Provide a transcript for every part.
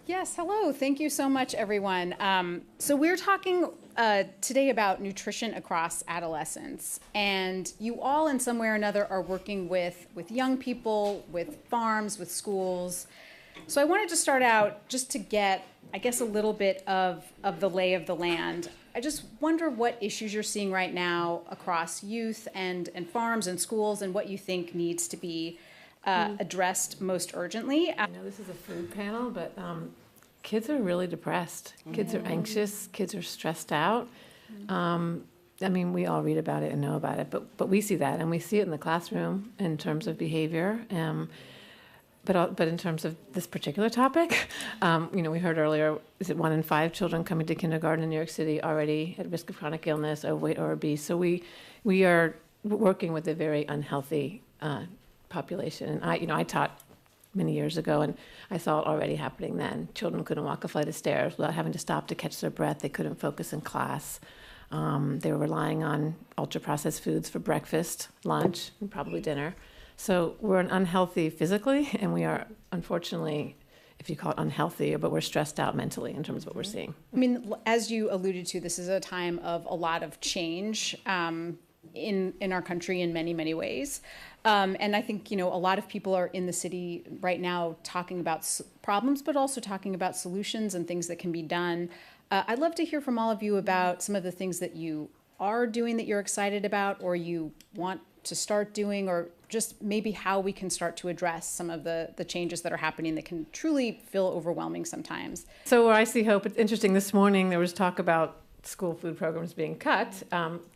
Yes, hello. Thank you so much, everyone. So we're talking today about nutrition across adolescence, and you all, in some way or another, are working with young people, with farms, with schools. So I wanted to start out just to get, I guess, a little bit of the lay of the land. I just wonder what issues you're seeing right now across youth and farms and schools, and what you think needs to be addressed most urgently. I know this is a food panel, but kids are really depressed. Kids are anxious. Kids are stressed out. I mean, we all read about it and know about it, but we see that, and we see it in the classroom in terms of behavior. But in terms of this particular topic, we heard earlier, is it 1 in 5 children coming to kindergarten in New York City already at risk of chronic illness, overweight or obese? So we are working with a very unhealthy population. And I taught many years ago, and I saw it already happening then. Children couldn't walk a flight of stairs without having to stop to catch their breath. They couldn't focus in class. They were relying on ultra-processed foods for breakfast, lunch, and probably dinner. So we're unhealthy physically, and we are, unfortunately, if you call it unhealthy, but we're stressed out mentally in terms of what we're seeing. I mean, as you alluded to, this is a time of a lot of change in our country in many, many ways. And I think, a lot of people are in the city right now talking about problems, but also talking about solutions and things that can be done. I'd love to hear from all of you about some of the things that you are doing that you're excited about, or you want to start doing, or just maybe how we can start to address some of the changes that are happening that can truly feel overwhelming sometimes. So where I see hope, it's interesting, this morning there was talk about school food programs being cut.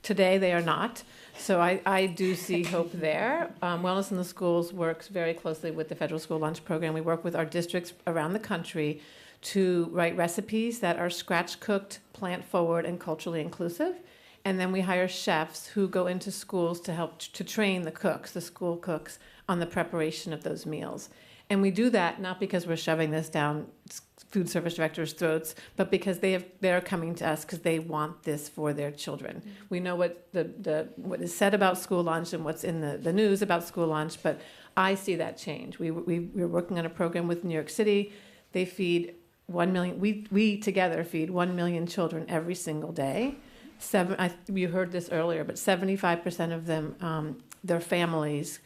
Today they are not. So I do see hope there. Wellness in the Schools works very closely with the Federal School Lunch Program. We work with our districts around the country to write recipes that are scratch-cooked, plant-forward, and culturally inclusive. And then we hire chefs who go into schools to help to train the cooks, the school cooks, on the preparation of those meals. And we do that not because we're shoving this down food service directors' throats, but because they're coming to us because they want this for their children. Mm-hmm. We know what what is said about school lunch and what's in the news about school lunch, but I see that change. We're working on a program with New York City. They feed 1 million. We together feed 1 million children every single day. You heard this earlier, but 75% of them, their families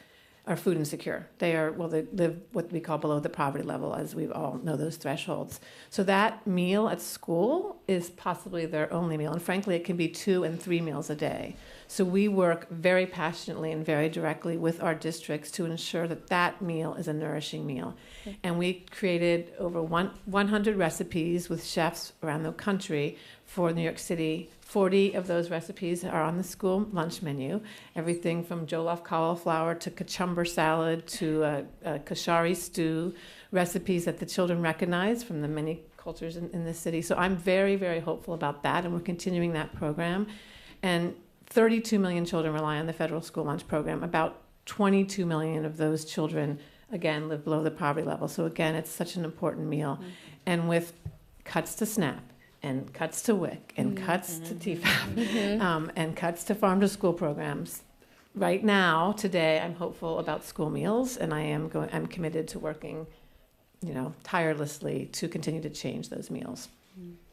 are food insecure. They live what we call below the poverty level, as we all know those thresholds. So that meal at school is possibly their only meal. And frankly, it can be 2 and 3 meals a day. So we work very passionately and very directly with our districts to ensure that that meal is a nourishing meal. Okay. And we created over 100 recipes with chefs around the country for New York City. 40 of those recipes are on the school lunch menu. Everything from jollof cauliflower to cucumber salad to a kashari stew, recipes that the children recognize from the many cultures in the city. So I'm very, very hopeful about that, and we're continuing that program. And 32 million children rely on the federal school lunch program. About 22 million of those children, again, live below the poverty level. So again, it's such an important meal. Mm-hmm. And with cuts to SNAP, and cuts to WIC, and cuts to TFAP, and cuts to farm-to-school programs. Right now, today, I'm hopeful about school meals, and I'm committed to working, tirelessly to continue to change those meals.